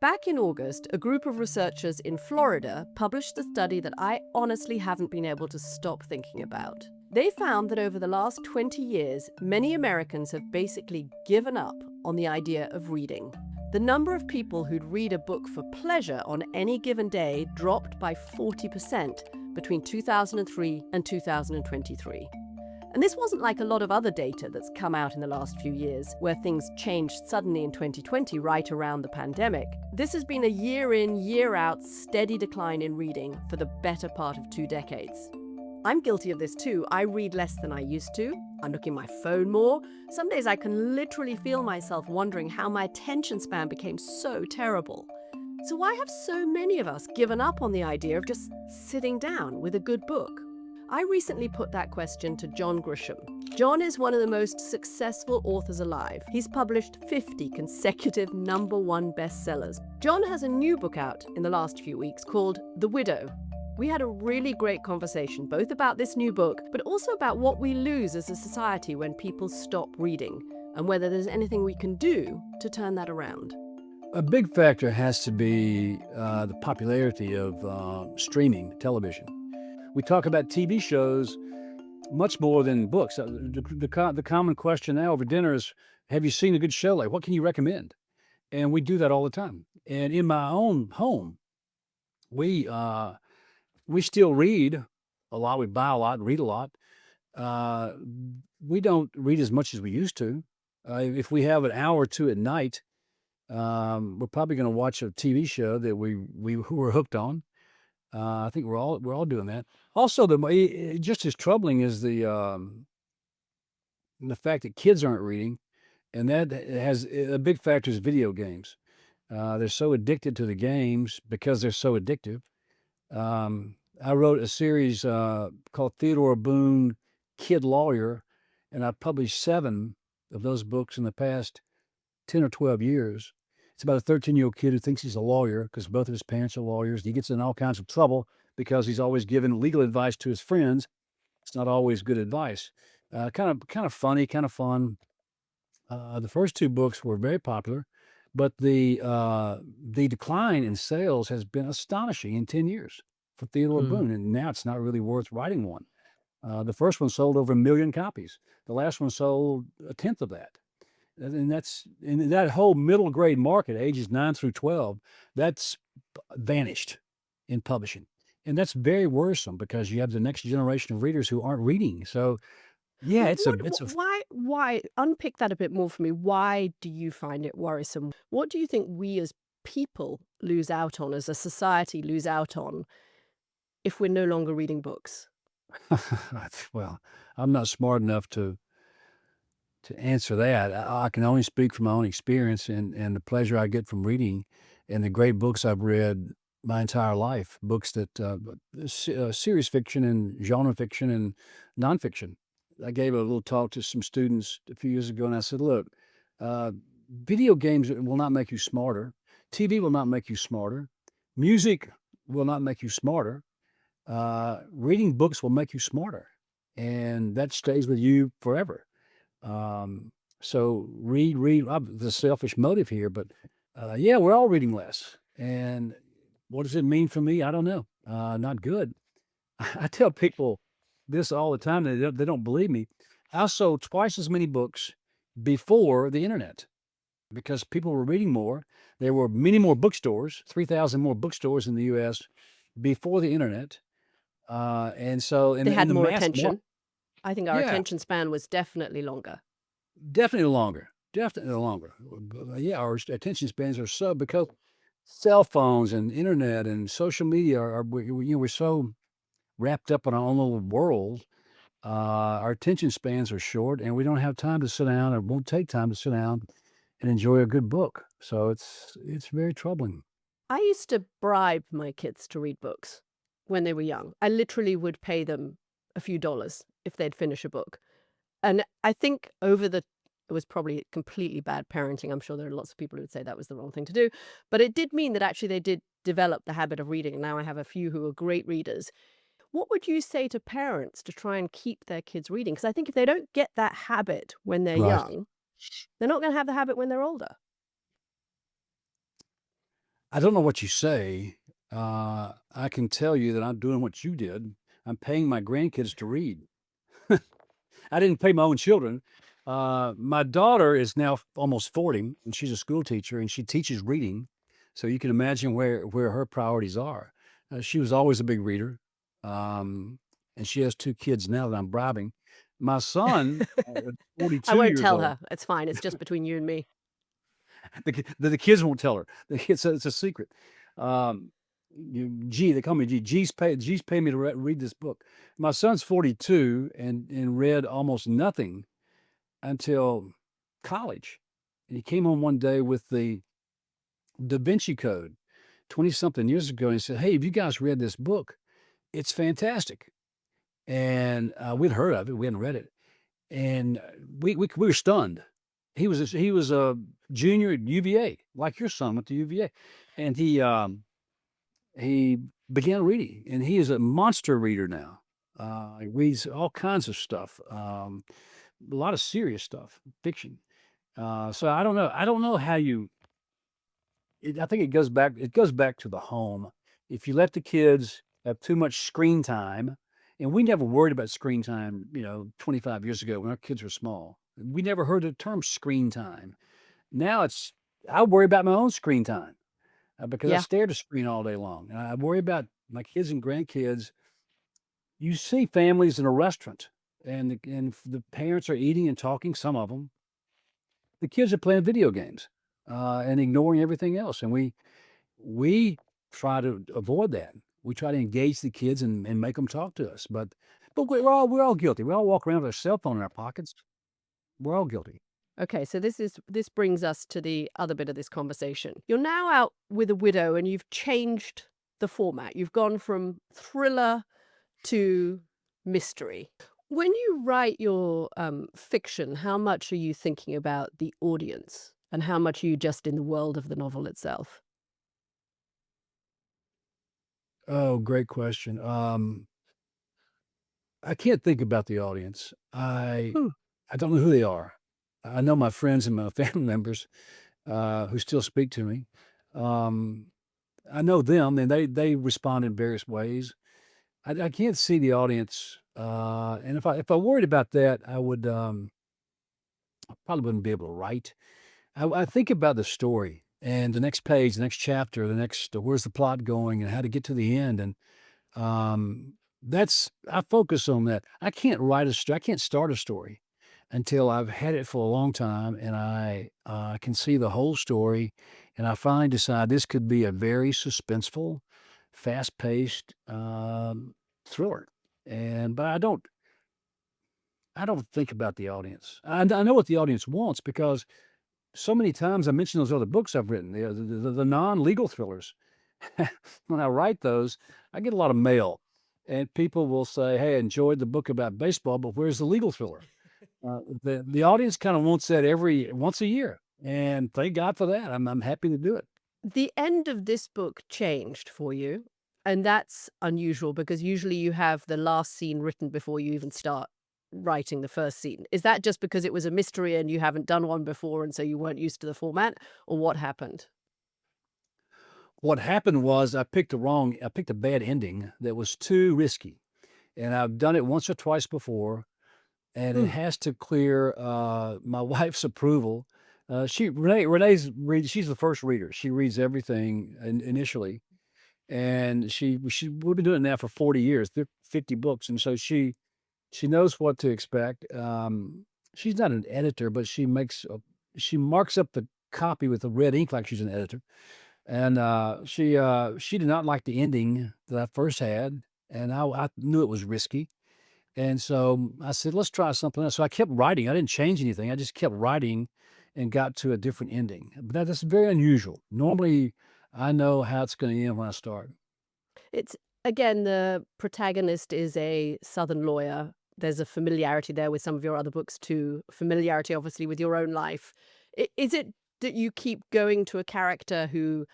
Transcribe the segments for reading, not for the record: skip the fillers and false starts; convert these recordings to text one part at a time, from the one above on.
Back in August, a group of researchers in Florida published a study that I honestly haven't been able to stop thinking about. They found that over the last 20 years, many Americans have basically given up on the idea of reading. The number of people who'd read a book for pleasure on any given day dropped by 40% between 2003 and 2023. And this wasn't like a lot of other data that's come out in the last few years, where things changed suddenly in 2020 right around the pandemic. This has been a year in, year out, steady decline in reading for the better part of 2 decades. I'm guilty of this too. I read less than I used to. I'm looking at my phone more. Some days I can literally feel myself wondering how my attention span became so terrible. So why have so many of us given up on the idea of just sitting down with a good book? I recently put that question to John Grisham. John is one of the most successful authors alive. He's published 50 consecutive #1 bestsellers. John has a new book out in the last few weeks called The Widow. We had a really great conversation, both about this new book, but also about what we lose as a society when people stop reading, and whether there's anything we can do to turn that around. A big factor has to be the popularity of streaming television. We talk about TV shows much more than books. The common question now over dinner is, have you seen a good show? Like, what can you recommend? And we do that all the time. And in my own home, we still read a lot. We buy a lot, read a lot. Uh, we don't read as much as we used to. If we have an hour or two at night, we're probably going to watch a TV show that who we're hooked on. I think we're all doing that. Also, just as troubling is the fact that kids aren't reading, and that has a big factor is video games. They're so addicted to the games because they're so addictive. I wrote a series called Theodore Boone, Kid Lawyer, and I've published 7 of those books in the past 10 or 12 years. It's about a 13-year-old kid who thinks he's a lawyer because both of his parents are lawyers. He gets in all kinds of trouble because he's always giving legal advice to his friends. It's not always good advice. Kind of funny, kind of fun. The first 2 books were very popular, but the decline in sales has been astonishing in 10 years for Theodore Boone, and now it's not really worth writing one. The first one sold over 1 million copies. The last one sold a tenth of that. And that whole middle grade market, ages 9 through 12, that's vanished in publishing. And that's very worrisome because you have the next generation of readers who aren't reading. So yeah, Why unpick that a bit more for me? Why do you find it worrisome? What do you think we as people lose out on, as a society lose out on, if we're no longer reading books? well, I'm not smart enough to answer that. I can only speak from my own experience and the pleasure I get from reading and the great books I've read my entire life, books that serious fiction and genre fiction and nonfiction. I gave a little talk to some students a few years ago, and I said, look, video games will not make you smarter. TV will not make you smarter. Music will not make you smarter. Reading books will make you smarter, and that stays with you forever. So read, the selfish motive here, but, yeah, we're all reading less. And what does it mean for me? I don't know. Not good. I tell people this all the time. They don't believe me. I sold twice as many books before the internet because people were reading more. There were many more bookstores, 3,000 more bookstores in the US before the internet. And so They had in the more mass attention. I think our yeah, attention span was definitely longer. definitely longer. Definitely longer. Yeah, our attention spans are so because cell phones and internet and social media we're so wrapped up in our own little world. Our attention spans are short, and we don't have time to sit down, or won't take time to sit down and enjoy a good book. So it's very troubling. I used to bribe my kids to read books when they were young. I literally would pay them a few dollars if they'd finish a book. And I think it was probably completely bad parenting. I'm sure there are lots of people who would say that was the wrong thing to do. But it did mean that actually they did develop the habit of reading. And now I have a few who are great readers. What would you say to parents to try and keep their kids reading? Because I think if they don't get that habit when they're Right. young, they're not going to have the habit when they're older. I don't know what you say. I can tell you that I'm doing what you did. I'm paying my grandkids to read. I didn't pay my own children. My daughter is now almost 40, and she's a school teacher, and she teaches reading. So you can imagine where her priorities are. She was always a big reader, um, and she has 2 kids now that I'm bribing. My son, I 42 won't years tell old. her. It's fine. It's just between you and me. The kids won't tell her. The kids, it's a secret. Um, G, they call me G. G's paying me to read this book. My son's 42 and read almost nothing until college. And he came home one day with the Da Vinci Code 20 something years ago. And he said, "Hey, have you guys read this book? It's fantastic." And we'd heard of it, we hadn't read it. And we were stunned. He was a junior at UVA, like your son went to UVA. And he began reading, and he is a monster reader now. He reads all kinds of stuff, a lot of serious stuff, fiction. So I don't know how you I think it goes back to the home. If you let the kids have too much screen time, and we never worried about screen time, 25 years ago when our kids were small. We never heard the term screen time. Now I worry about my own screen time, because I Yeah. stare at a screen all day long, and I worry about my kids and grandkids. You see families in a restaurant, and the parents are eating and talking, some of them. The kids are playing video games, and ignoring everything else, and we try to avoid that. We try to engage the kids and make them talk to us, but we're all guilty. We all walk around with a cell phone in our pockets. We're all guilty. Okay, so this brings us to the other bit of this conversation. You're now out with a widow and you've changed the format. You've gone from thriller to mystery. When you write your fiction, how much are you thinking about the audience and how much are you just in the world of the novel itself? Oh, great question. I can't think about the audience. Hmm. I don't know who they are. I know my friends and my family members, who still speak to me. Um, I know them, and they respond in various ways. I can't see the audience, and if I worried about that, I probably wouldn't be able to write. I think about the story and the next page, the next chapter, the next where's the plot going, and how to get to the end, and that's I focus on that. I can't start a story until I've had it for a long time, and I can see the whole story, and I finally decide this could be a very suspenseful, fast-paced, thriller. But I don't think about the audience. I know what the audience wants because so many times I mention those other books I've written, the non-legal thrillers. When I write those, I get a lot of mail, and people will say, "Hey, I enjoyed the book about baseball, but where's the legal thriller?" The audience kind of wants that every once a year, and thank God for that. I'm happy to do it. The end of this book changed for you, and that's unusual because usually you have the last scene written before you even start writing the first scene. Is that just because it was a mystery and you haven't done one before and so you weren't used to the format, or what happened? What happened was I picked a bad ending that was too risky, and I've done it once or twice before, and it Mm. has to clear, my wife's approval. Renee's she's the first reader. She reads everything initially, and we've been doing that for 40 years, 50 books, and so she knows what to expect. She's not an editor, but she marks up the copy with the red ink like she's an editor, and, she did not like the ending that I first had, and I knew it was risky. And so I said, let's try something else. So I kept writing. I didn't change anything. I just kept writing and got to a different ending. But that's very unusual. Normally, I know how it's going to end when I start. It's again, the protagonist is a Southern lawyer. There's a familiarity there with some of your other books too. Familiarity, obviously, with your own life. Is it that you keep going to a character who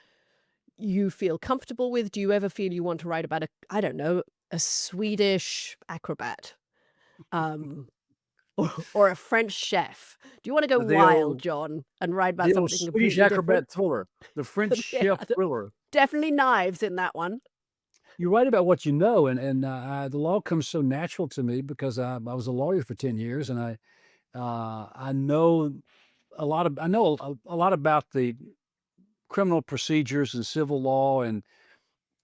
you feel comfortable with? Do you ever feel you want to write about I don't know, a Swedish acrobat? Um, or a French chef? Do you want to go The wild, old John, and write about the old something Swedish completely different? acrobat thriller, the French Yeah, chef thriller. definitely knives in that one. You're right about what you know, and the law comes so natural to me because I was a lawyer for 10 years, and I know I know a lot about the criminal procedures and civil law and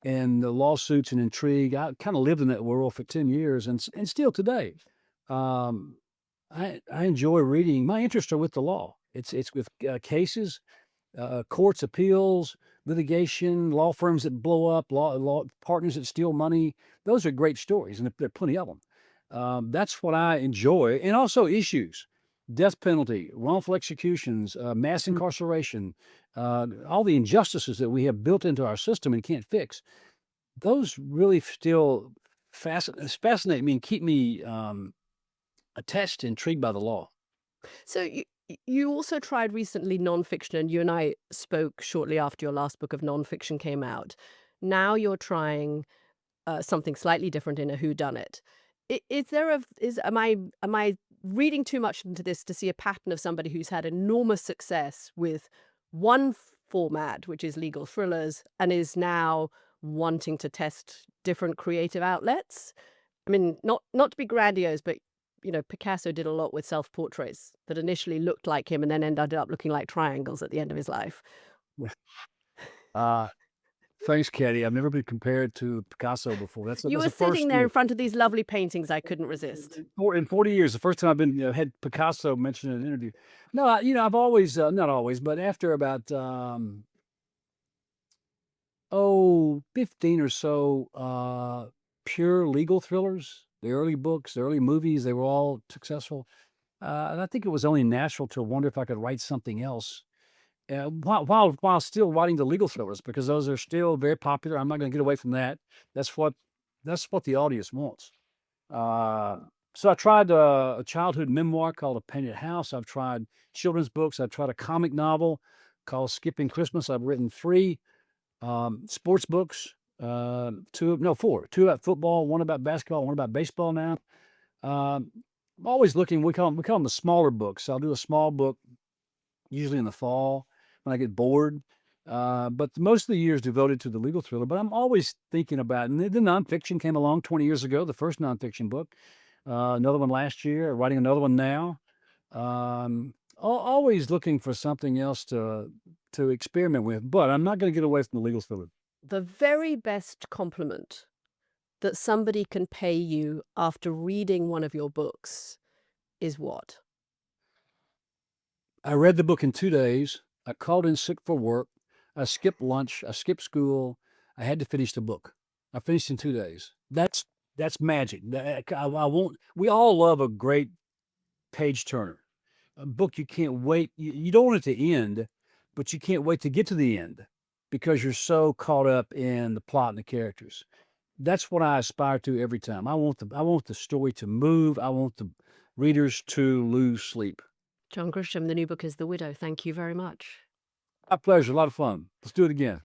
the lawsuits and intrigue. I kinda lived in that world for 10 years and still today. Um, I enjoy reading. My interests are with the law. It's with, cases, courts, appeals, litigation, law firms that blow up, law partners that steal money. Those are great stories, and there are plenty of them. That's what I enjoy, and also issues, death penalty, wrongful executions, mass Mm. incarceration, all the injustices that we have built into our system and can't fix. Those really still fascinate me and keep me attached, intrigued by the law. So you also tried recently nonfiction, and you and I spoke shortly after your last book of nonfiction came out. Now you're trying something slightly different in a whodunit. Is there a is am I reading too much into this to see a pattern of somebody who's had enormous success with one format, which is legal thrillers, and is now wanting to test different creative outlets? I mean, not to be grandiose, but Picasso did a lot with self-portraits that initially looked like him and then ended up looking like triangles at the end of his life. Uh, Thanks, Katty. I've never been compared to Picasso before. You That's were a first sitting in there in front of these lovely paintings I couldn't resist. in 40 years. The first time I've been had Picasso mentioned in an interview. No, I've always not always, but after about 15 or so pure legal thrillers, the early books, the early movies, they were all successful. And I think it was only natural to wonder if I could write something else while still writing the legal thrillers because those are still very popular. I'm not going to get away from that. That's what that's what the audience wants. Uh, so I tried a childhood memoir called A Painted House. I've tried children's books. I've tried a comic novel called Skipping Christmas. I've written three sports books. Two, no, four. Two about football, one about basketball, one about baseball now. Um, I'm always looking. We call them the smaller books. So I'll do a small book usually in the fall when I get bored. But most of the year is devoted to the legal thriller. But I'm always thinking about, and the nonfiction came along 20 years ago, the first nonfiction book, another one last year, writing another one now. Always looking for something else to experiment with. But I'm not going to get away from the legal thriller. The very best compliment that somebody can pay you after reading one of your books is what? I read the book in 2 days. I called in sick for work. I skipped lunch. I skipped school. I had to finish the book. I finished in 2 days. That's magic. I won't. We all love a great page turner, a book you can't wait. You don't want it to end, but you can't wait to get to the end because you're so caught up in the plot and the characters. That's what I aspire to every time. I want the story to move. I want the readers to lose sleep. John Grisham, the new book is The Widow. Thank you very much. My pleasure. A lot of fun. Let's do it again.